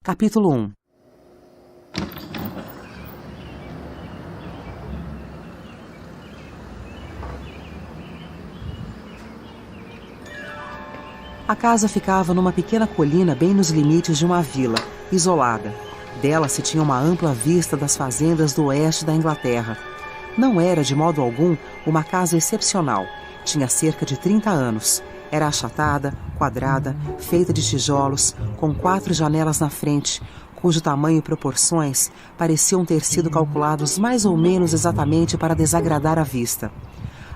Capítulo 1. A casa ficava numa pequena colina bem nos limites de uma vila, isolada. Dela se tinha uma ampla vista das fazendas do oeste da Inglaterra. Não era, de modo algum, uma casa excepcional. Tinha cerca de 30 anos. Era achatada, quadrada, feita de tijolos, com 4 janelas na frente, cujo tamanho e proporções pareciam ter sido calculados mais ou menos exatamente para desagradar a vista.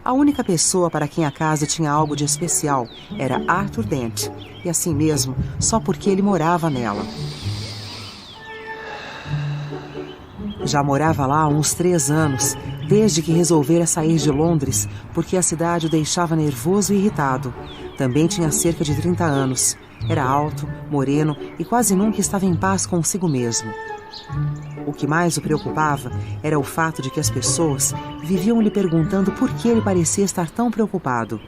A única pessoa para quem a casa tinha algo de especial era Arthur Dent, e assim mesmo, só porque ele morava nela. Já morava lá há uns 3 anos, desde que resolvera sair de Londres, porque a cidade o deixava nervoso e irritado. Também tinha cerca de 30 anos. Era alto, moreno e quase nunca estava em paz consigo mesmo. O que mais o preocupava era o fato de que as pessoas viviam lhe perguntando por que ele parecia estar tão preocupado.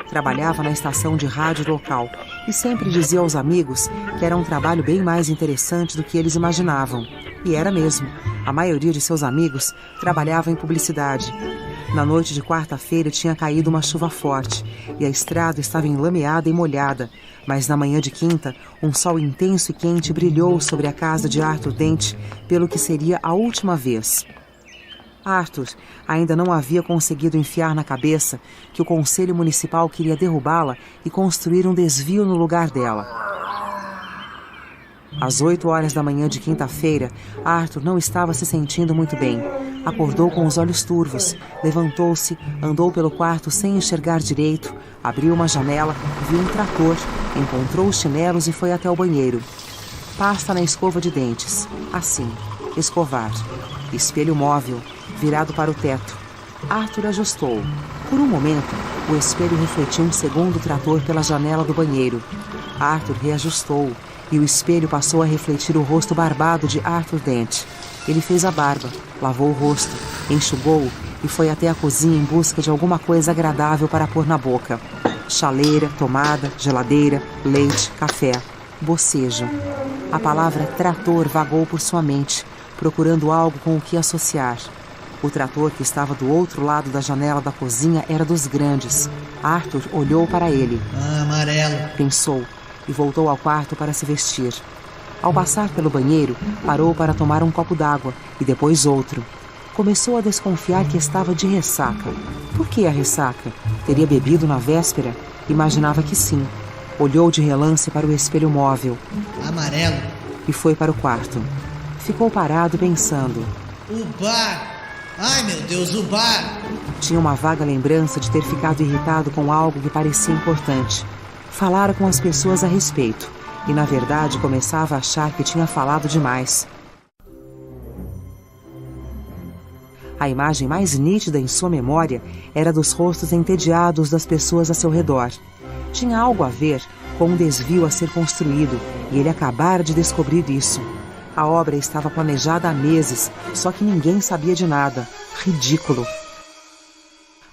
Trabalhava na estação de rádio local e sempre dizia aos amigos que era um trabalho bem mais interessante do que eles imaginavam. E era mesmo. A maioria de seus amigos trabalhava em publicidade. Na noite de quarta-feira tinha caído uma chuva forte e a estrada estava enlameada e molhada, mas na manhã de quinta, um sol intenso e quente brilhou sobre a casa de Arthur Dent, pelo que seria a última vez. Arthur ainda não havia conseguido enfiar na cabeça que o Conselho Municipal queria derrubá-la e construir um desvio no lugar dela. Às 8 horas da manhã de quinta-feira, Arthur não estava se sentindo muito bem. Acordou com os olhos turvos, levantou-se, andou pelo quarto sem enxergar direito, abriu uma janela, viu um trator, encontrou os chinelos e foi até o banheiro. Pasta na escova de dentes. Assim, escovar. Espelho móvel, virado para o teto. Arthur ajustou. Por um momento, o espelho refletiu um segundo trator pela janela do banheiro. Arthur reajustou e o espelho passou a refletir o rosto barbado de Arthur Dent. Ele fez a barba, lavou o rosto, enxugou-o e foi até a cozinha em busca de alguma coisa agradável para pôr na boca. Chaleira, tomada, geladeira, leite, café, bocejo. A palavra trator vagou por sua mente, procurando algo com o que associar. O trator que estava do outro lado da janela da cozinha era dos grandes. Arthur olhou para ele. Amarelo, pensou, e voltou ao quarto para se vestir. Ao passar pelo banheiro, parou para tomar um copo d'água e depois outro. Começou a desconfiar que estava de ressaca. Por que a ressaca? Teria bebido na véspera? Imaginava que sim. Olhou de relance para o espelho móvel. Amarelo. E foi para o quarto. Ficou parado pensando. O bar! Ai, meu Deus, o bar! Tinha uma vaga lembrança de ter ficado irritado com algo que parecia importante. Falara com as pessoas a respeito e, na verdade, começava a achar que tinha falado demais. A imagem mais nítida em sua memória era dos rostos entediados das pessoas a seu redor. Tinha algo a ver com um desvio a ser construído e ele acabara de descobrir isso. A obra estava planejada há meses, só que ninguém sabia de nada. Ridículo.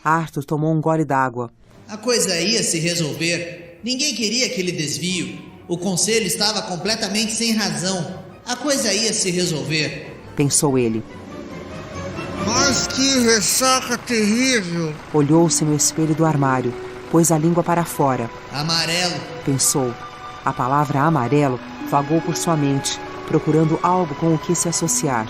Arthur tomou um gole d'água. A coisa ia se resolver. Ninguém queria aquele desvio. O conselho estava completamente sem razão. A coisa ia se resolver, pensou ele. Mas que ressaca terrível! Olhou-se no espelho do armário, pôs a língua para fora. Amarelo, pensou. A palavra amarelo vagou por sua mente, procurando algo com o que se associar.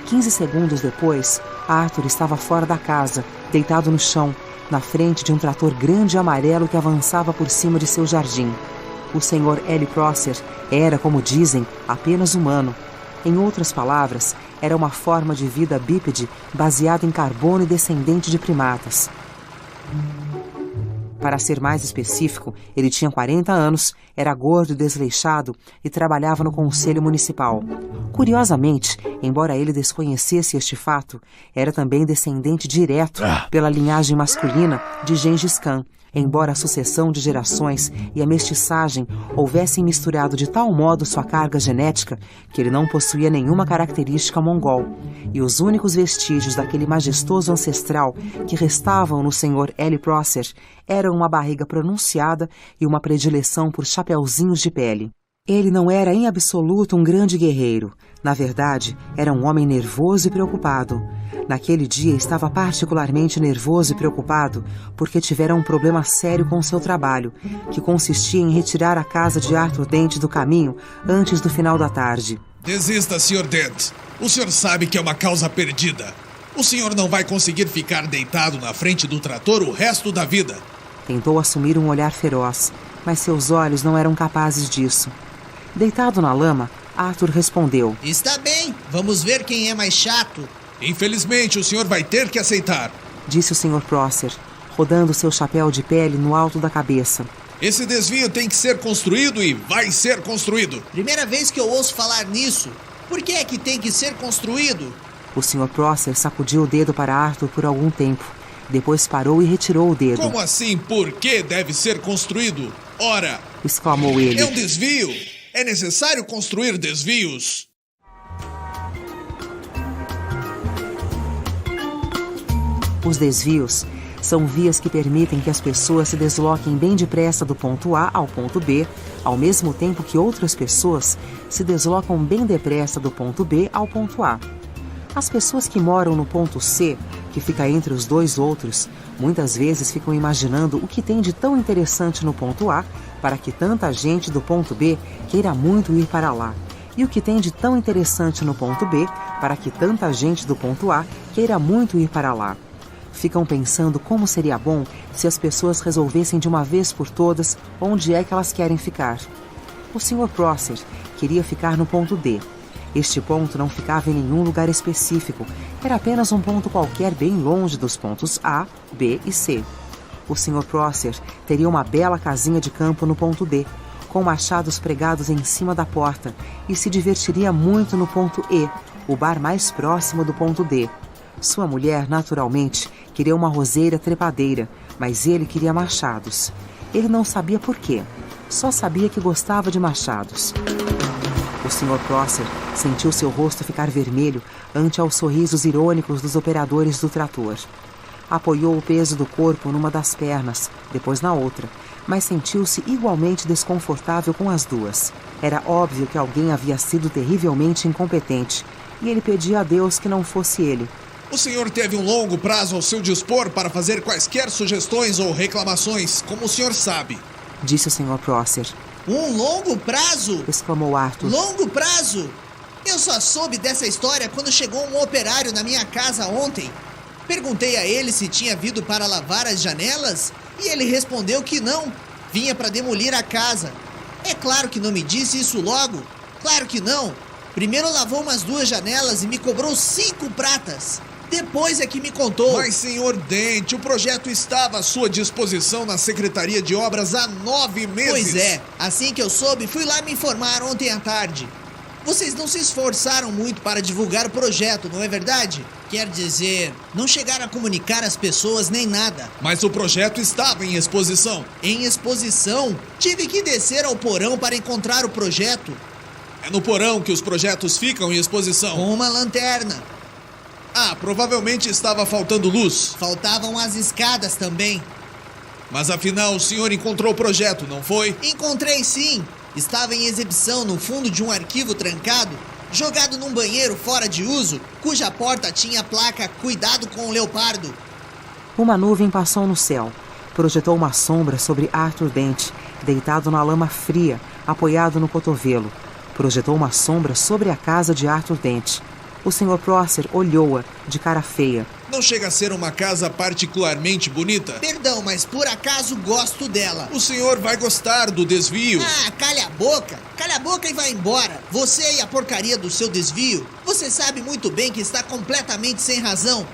15 segundos depois, Arthur estava fora da casa, deitado no chão, na frente de um trator grande e amarelo que avançava por cima de seu jardim. O Sr. L. Prosser era, como dizem, apenas humano. Em outras palavras, era uma forma de vida bípede baseada em carbono e descendente de primatas. Para ser mais específico, ele tinha 40 anos, era gordo e desleixado e trabalhava no Conselho Municipal. Curiosamente, embora ele desconhecesse este fato, era também descendente direto, pela linhagem masculina, de Gengis Khan, embora a sucessão de gerações e a mestiçagem houvessem misturado de tal modo sua carga genética que ele não possuía nenhuma característica mongol, e os únicos vestígios daquele majestoso ancestral que restavam no Sr. L. Prosser eram uma barriga pronunciada e uma predileção por chapeuzinhos de pele. Ele não era em absoluto um grande guerreiro. Na verdade, era um homem nervoso e preocupado. Naquele dia estava particularmente nervoso e preocupado porque tivera um problema sério com seu trabalho, que consistia em retirar a casa de Arthur Dent do caminho antes do final da tarde. Desista, Sr. Dent. O senhor sabe que é uma causa perdida. O senhor não vai conseguir ficar deitado na frente do trator o resto da vida. Tentou assumir um olhar feroz, mas seus olhos não eram capazes disso. Deitado na lama, Arthur respondeu: Está bem, vamos ver quem é mais chato. Infelizmente, o senhor vai ter que aceitar, disse o Sr. Prosser, rodando seu chapéu de pele no alto da cabeça. Esse desvio tem que ser construído e vai ser construído. Primeira vez que eu ouço falar nisso. Por que é que tem que ser construído? O Sr. Prosser sacudiu o dedo para Arthur por algum tempo. Depois parou e retirou o dedo. Como assim, por que deve ser construído? Ora! Exclamou ele. É um desvio! É necessário construir desvios! Os desvios são vias que permitem que as pessoas se desloquem bem depressa do ponto A ao ponto B, ao mesmo tempo que outras pessoas se deslocam bem depressa do ponto B ao ponto A. As pessoas que moram no ponto C, que fica entre os dois outros, muitas vezes ficam imaginando o que tem de tão interessante no ponto A para que tanta gente do ponto B queira muito ir para lá, e o que tem de tão interessante no ponto B para que tanta gente do ponto A queira muito ir para lá. Ficam pensando como seria bom se as pessoas resolvessem de uma vez por todas onde é que elas querem ficar. O Sr. Prosser queria ficar no ponto D. Este ponto não ficava em nenhum lugar específico, era apenas um ponto qualquer bem longe dos pontos A, B e C. O Sr. Prosser teria uma bela casinha de campo no ponto D, com machados pregados em cima da porta, e se divertiria muito no ponto E, o bar mais próximo do ponto D. Sua mulher, naturalmente, queria uma roseira trepadeira, mas ele queria machados. Ele não sabia por quê, só sabia que gostava de machados. O Sr. Prosser sentiu seu rosto ficar vermelho ante aos sorrisos irônicos dos operadores do trator. Apoiou o peso do corpo numa das pernas, depois na outra, mas sentiu-se igualmente desconfortável com as duas. Era óbvio que alguém havia sido terrivelmente incompetente, e ele pedia a Deus que não fosse ele. O senhor teve um longo prazo ao seu dispor para fazer quaisquer sugestões ou reclamações, como o senhor sabe, disse o Sr. Prosser. Um longo prazo? Exclamou Arthur. Longo prazo? Eu só soube dessa história quando chegou um operário na minha casa ontem. Perguntei a ele se tinha vindo para lavar as janelas e ele respondeu que não. Vinha para demolir a casa. É claro que não me disse isso logo. Claro que não. Primeiro lavou umas 2 janelas e me cobrou 5 pratas. Depois é que me contou. Mas, senhor Dent, o projeto estava à sua disposição na Secretaria de Obras há 9 meses. Pois é, assim que eu soube, fui lá me informar ontem à tarde. Vocês não se esforçaram muito para divulgar o projeto, não é verdade? Quer dizer, não chegaram a comunicar às pessoas nem nada. Mas o projeto estava em exposição. Em exposição? Tive que descer ao porão para encontrar o projeto. É no porão que os projetos ficam em exposição. Com uma lanterna. Ah, provavelmente estava faltando luz. Faltavam as escadas também. Mas afinal o senhor encontrou o projeto, não foi? Encontrei sim. Estava em exibição no fundo de um arquivo trancado, jogado num banheiro fora de uso, cuja porta tinha a placa "Cuidado com o leopardo". Uma nuvem passou no céu. Projetou uma sombra sobre Arthur Dent, deitado na lama fria, apoiado no cotovelo. Projetou uma sombra sobre a casa de Arthur Dent. O Sr. Prosser olhou-a, de cara feia. Não chega a ser uma casa particularmente bonita? Perdão, mas por acaso gosto dela. O senhor vai gostar do desvio. Ah, calha a boca. Calha a boca e vai embora. Você e a porcaria do seu desvio. Você sabe muito bem que está completamente sem razão.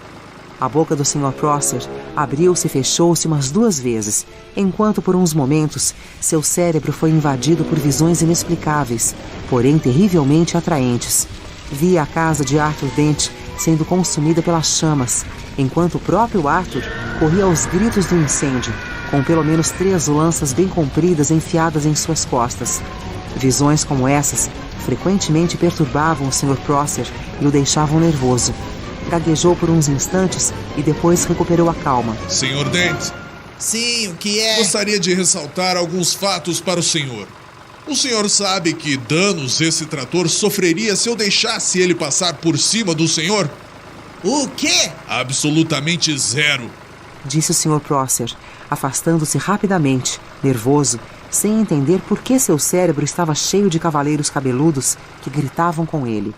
A boca do Sr. Prosser abriu-se e fechou-se umas 2 vezes, enquanto por uns momentos seu cérebro foi invadido por visões inexplicáveis, porém terrivelmente atraentes. Via a casa de Arthur Dent sendo consumida pelas chamas, enquanto o próprio Arthur corria aos gritos do incêndio, com pelo menos 3 lanças bem compridas enfiadas em suas costas. Visões como essas frequentemente perturbavam o Sr. Prosser e o deixavam nervoso. Gaguejou por uns instantes e depois recuperou a calma. Senhor Dent. Sim, o que é? Gostaria de ressaltar alguns fatos para o senhor. O senhor sabe que danos esse trator sofreria se eu deixasse ele passar por cima do senhor? O quê? Absolutamente zero. Disse o Sr. Prosser, afastando-se rapidamente, nervoso, sem entender por que seu cérebro estava cheio de cavaleiros cabeludos que gritavam com ele.